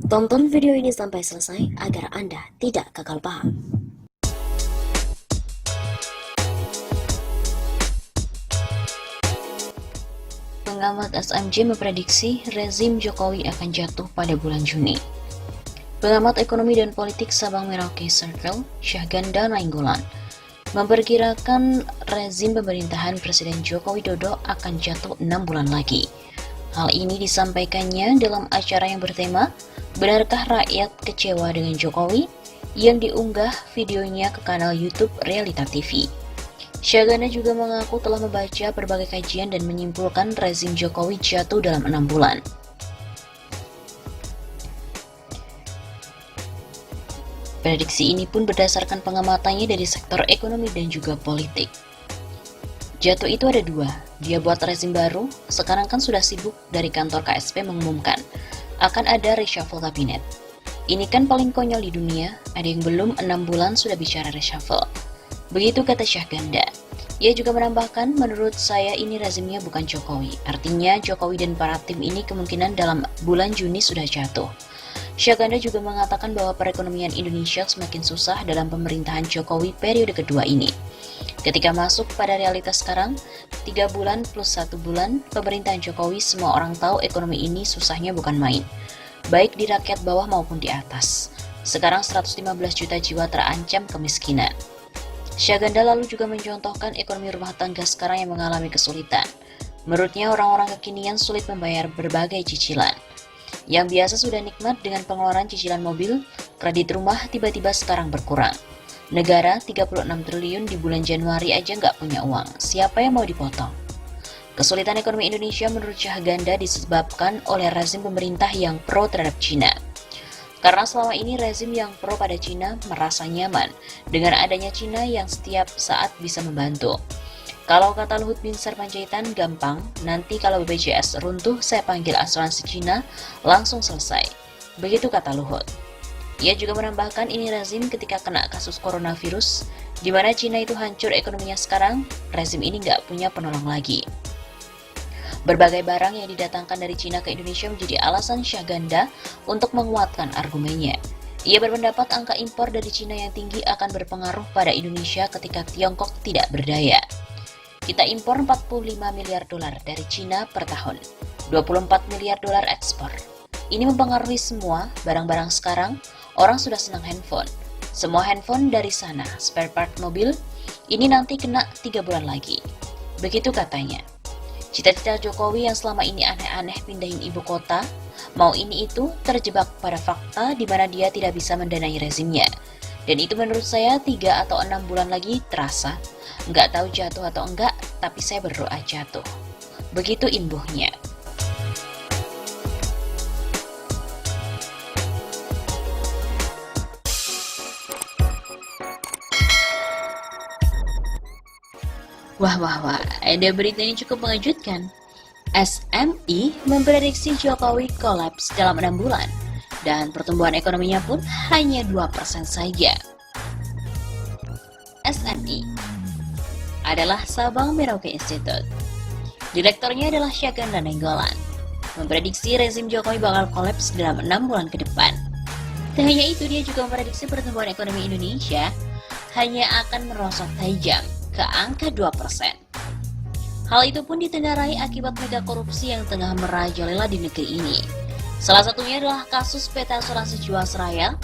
Tonton video ini sampai selesai agar Anda tidak gagal paham. Pengamat SMJ memprediksi rezim Jokowi akan jatuh pada bulan Juni. Pengamat ekonomi dan politik Sabang Merauke Circle, Syahganda Nainggolan, memperkirakan rezim pemerintahan Presiden Joko Widodo akan jatuh 6 bulan lagi. Hal ini disampaikannya dalam acara yang bertema "Benarkah Rakyat Kecewa dengan Jokowi?" yang diunggah videonya ke kanal YouTube Realita TV. Syahganda juga mengaku telah membaca berbagai kajian dan menyimpulkan rezim Jokowi jatuh dalam 6 bulan. Prediksi ini pun berdasarkan pengamatannya dari sektor ekonomi dan juga politik. Jatuh itu ada dua, dia buat rezim baru, sekarang kan sudah sibuk dari kantor KSP mengumumkan akan ada reshuffle kabinet. Ini kan paling konyol di dunia, ada yang belum 6 bulan sudah bicara reshuffle. Begitu kata Syahganda. Ia juga menambahkan, menurut saya ini rezimnya bukan Jokowi, artinya Jokowi dan para tim ini kemungkinan dalam bulan Juni sudah jatuh. Syahganda juga mengatakan bahwa perekonomian Indonesia semakin susah dalam pemerintahan Jokowi periode kedua ini. Ketika masuk pada realitas sekarang, 3 bulan plus 1 bulan, pemerintahan Jokowi semua orang tahu ekonomi ini susahnya bukan main. Baik di rakyat bawah maupun di atas. Sekarang 115 juta jiwa terancam kemiskinan. Syahganda lalu juga mencontohkan ekonomi rumah tangga sekarang yang mengalami kesulitan. Menurutnya orang-orang kekinian sulit membayar berbagai cicilan. Yang biasa sudah nikmat dengan pengeluaran cicilan mobil, kredit rumah tiba-tiba sekarang berkurang. Negara 36 triliun di bulan Januari aja nggak punya uang, siapa yang mau dipotong? Kesulitan ekonomi Indonesia menurut Syahganda disebabkan oleh rezim pemerintah yang pro terhadap Cina. Karena selama ini rezim yang pro pada Cina merasa nyaman dengan adanya Cina yang setiap saat bisa membantu. Kalau kata Luhut Binsar Panjaitan, gampang, nanti kalau BPJS runtuh saya panggil asuransi Cina, langsung selesai. Begitu kata Luhut. Ia juga menambahkan ini rezim ketika kena kasus coronavirus, di mana Cina itu hancur ekonominya sekarang, rezim ini nggak punya penolong lagi. Berbagai barang yang didatangkan dari Cina ke Indonesia menjadi alasan Syahganda untuk menguatkan argumennya. Ia berpendapat angka impor dari Cina yang tinggi akan berpengaruh pada Indonesia ketika Tiongkok tidak berdaya. Kita impor 45 miliar dolar dari Cina per tahun, 24 miliar dolar ekspor. Ini mempengaruhi semua barang-barang sekarang, orang sudah senang handphone. Semua handphone dari sana, spare part mobil, ini nanti kena 3 bulan lagi. Begitu katanya. Cita-cita Jokowi yang selama ini aneh-aneh pindahin ibu kota, mau ini itu terjebak pada fakta di mana dia tidak bisa mendanai rezimnya. Dan itu menurut saya 3 atau 6 bulan lagi terasa. Nggak tahu jatuh atau enggak, tapi saya berdoa jatuh. Begitu imbuhnya. Wah, ada berita ini cukup mengejutkan. SMI memprediksi Jokowi kolaps dalam 6 bulan, dan pertumbuhan ekonominya pun hanya 2% saja. SMI adalah Sabang Merauke Institute. Direkturnya adalah Syahganda Nainggolan. Memprediksi rezim Jokowi bakal kolaps dalam 6 bulan ke depan. Tak hanya itu, dia juga memprediksi pertumbuhan ekonomi Indonesia hanya akan merosot tajam ke angka 2%. Hal itu pun ditengarai akibat mega korupsi yang tengah merajalela di negeri ini. Salah satunya adalah kasus PT Asuransi Jiwasraya,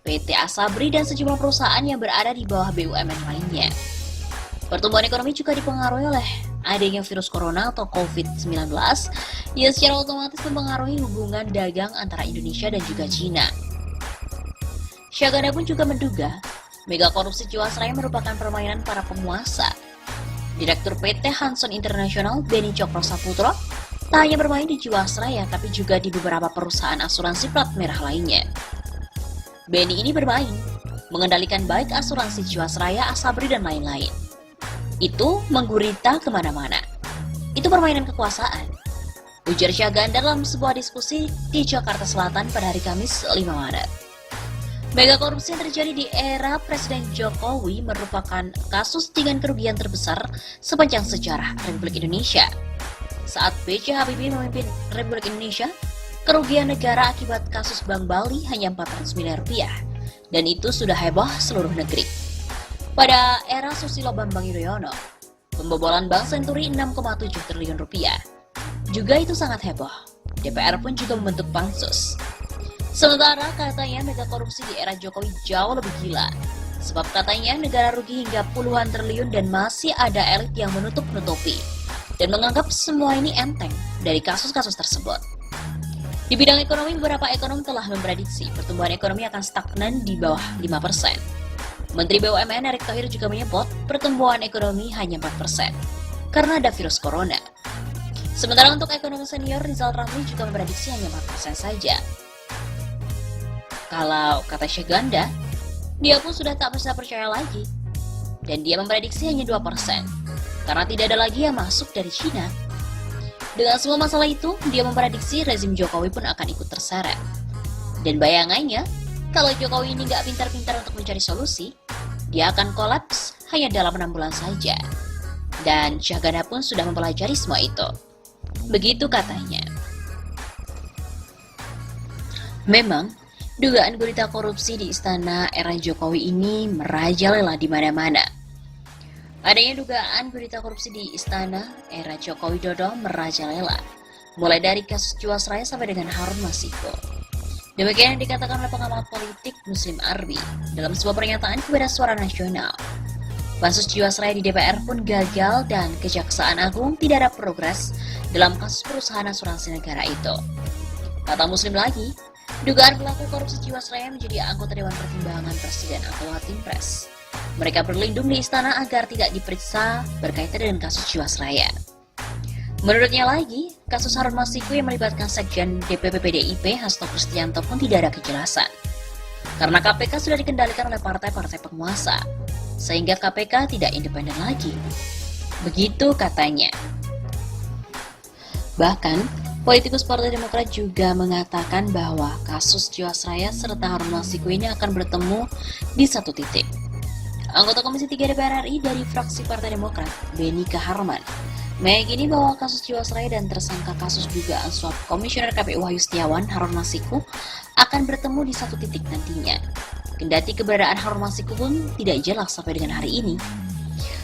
PT Asabri, dan sejumlah perusahaan yang berada di bawah BUMN lainnya. Pertumbuhan ekonomi juga dipengaruhi oleh adanya virus corona atau COVID-19 yang secara otomatis mempengaruhi hubungan dagang antara Indonesia dan juga Cina. Syahganda pun juga menduga mega korupsi Jiwasraya merupakan permainan para penguasa. Direktur PT Hanson International, Beni Cokro Saputro, tak hanya bermain di Jiwasraya, tapi juga di beberapa perusahaan asuransi plat merah lainnya. Beni ini bermain, mengendalikan baik asuransi Jiwasraya, Asabri, dan lain-lain. Itu menggurita kemana-mana. Itu permainan kekuasaan. Ujar Syahganda dalam sebuah diskusi di Jakarta Selatan pada hari Kamis 5 Maret. Mega korupsi yang terjadi di era Presiden Jokowi merupakan kasus dengan kerugian terbesar sepanjang sejarah Republik Indonesia. Saat B.J. Habibie memimpin Republik Indonesia, kerugian negara akibat kasus Bank Bali hanya 400 miliar rupiah, dan itu sudah heboh seluruh negeri. Pada era Susilo Bambang Yudhoyono, pembobolan Bank Senturi 6,7 triliun rupiah. Juga itu sangat heboh. DPR pun juga membentuk pansus. Sementara katanya mega korupsi di era Jokowi jauh lebih gila. Sebab katanya negara rugi hingga puluhan triliun dan masih ada elit yang menutup-nutupi dan menganggap semua ini enteng dari kasus-kasus tersebut. Di bidang ekonomi, beberapa ekonom telah memprediksi pertumbuhan ekonomi akan stagnan di bawah 5%. Menteri BUMN Erick Thohir juga menyebut pertumbuhan ekonomi hanya 4% karena ada virus corona. Sementara untuk ekonomi senior, Rizal Ramli juga memprediksi hanya 4% saja. Kalau kata Syaganda, dia pun sudah tak bisa percaya lagi. Dan dia memprediksi hanya 2% karena tidak ada lagi yang masuk dari Cina. Dengan semua masalah itu, dia memprediksi rezim Jokowi pun akan ikut terseret. Dan bayangannya, kalau Jokowi ini nggak pintar-pintar untuk mencari solusi, dia akan kolaps hanya dalam 6 bulan saja. Dan Syaganda pun sudah mempelajari semua itu. Begitu katanya. Memang, dugaan gurita korupsi di istana era Jokowi ini merajalela di mana-mana. Adanya dugaan berita korupsi di istana era Joko Widodo merajalela, mulai dari kasus Jiwasraya sampai dengan Harun Masiku. Demikian yang dikatakan oleh pengamat politik Muslim Arbi dalam sebuah pernyataan kepada Suara Nasional. Pansus Jiwasraya di DPR pun gagal dan Kejaksaan Agung tidak ada progres dalam kasus perusahaan asuransi negara itu. Kata Muslim lagi, dugaan pelaku korupsi Jiwasraya menjadi anggota Dewan Pertimbangan Presiden atau Watinpres. Mereka berlindung di istana agar tidak diperiksa berkaitan dengan kasus Jiwasraya. Menurutnya lagi, kasus Harun Masiku yang melibatkan Sekjen DPP PDIP Hasto Kristianto pun tidak ada kejelasan. Karena KPK sudah dikendalikan oleh partai-partai penguasa, sehingga KPK tidak independen lagi. Begitu katanya. Bahkan, politikus Partai Demokrat juga mengatakan bahwa kasus Jiwasraya serta Harun Masiku ini akan bertemu di satu titik. Anggota Komisi 3 DPR RI dari fraksi Partai Demokrat, Beni Kaharman, meyakini bahwa kasus Jiwasraya dan tersangka kasus dugaan suap Komisioner KPU Wahyu Setiawan, Harun Masiku, akan bertemu di satu titik nantinya. Kendati keberadaan Harun Masiku pun tidak jelas sampai dengan hari ini.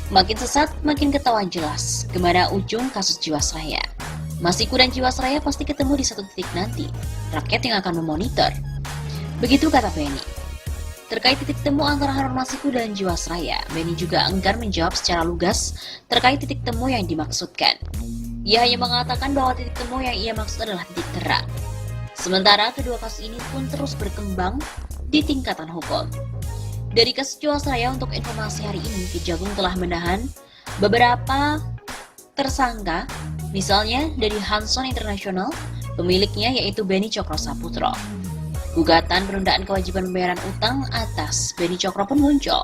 Makin sesat, makin ketahuan jelas kemana ujung kasus Jiwasraya. Masiku dan Jiwasraya pasti ketemu di satu titik nanti. Rakyat yang akan memonitor. Begitu kata Beni. Terkait titik temu antara Harun Masiku dan Jiwasraya, Beni juga enggan menjawab secara lugas terkait titik temu yang dimaksudkan. Ia hanya mengatakan bahwa titik temu yang ia maksud adalah titik terang. Sementara kedua kasus ini pun terus berkembang di tingkatan hukum. Dari kasus Jiwasraya, untuk informasi hari ini, Kejagung telah menahan beberapa tersangka, misalnya dari Hanson International, pemiliknya yaitu Beni Cokro Saputro. Gugatan penundaan kewajiban pembayaran utang atas Beni Cokro pun muncul.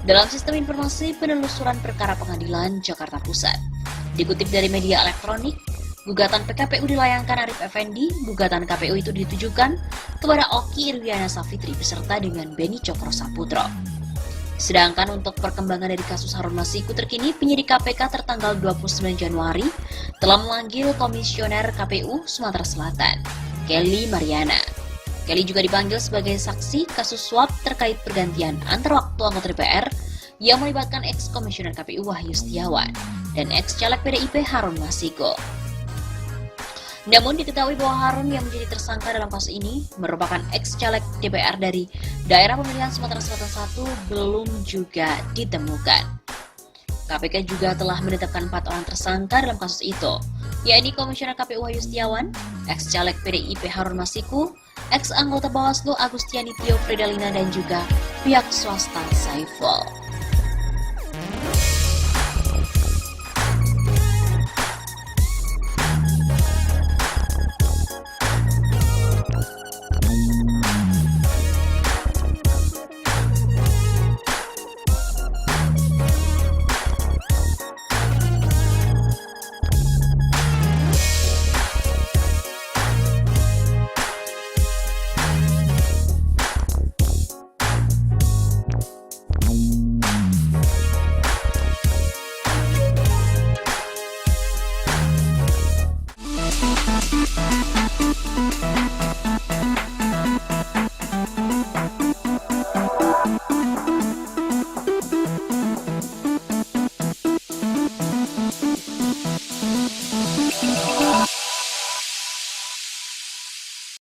Dalam sistem informasi penelusuran perkara pengadilan Jakarta Pusat, dikutip dari media elektronik, gugatan PKPU dilayangkan Arif Effendi. Gugatan KPU itu ditujukan kepada Oki Irwiana Safitri beserta dengan Beni Cokro Saputro. Sedangkan untuk perkembangan dari kasus Harun Masiku terkini, penyidik KPK tertanggal 29 Januari telah memanggil Komisioner KPU Sumatera Selatan, Kelly Mariana. Kelly juga dipanggil sebagai saksi kasus suap terkait pergantian antar waktu anggota DPR yang melibatkan ex-komisioner KPU Wahyu Setiawan dan ex-caleg PDIP Harun Masiku. Namun diketahui bahwa Harun yang menjadi tersangka dalam kasus ini merupakan ex-caleg DPR dari daerah pemilihan Sumatera Selatan 1 belum juga ditemukan. KPK juga telah menetapkan 4 orang tersangka dalam kasus itu, yakni Komisioner KPU Wahyu Setiawan, ex-caleg PDIP Harun Masiku, ex-anggota Bawaslu Agustiani Tio Fridalina, dan juga pihak swasta Saiful.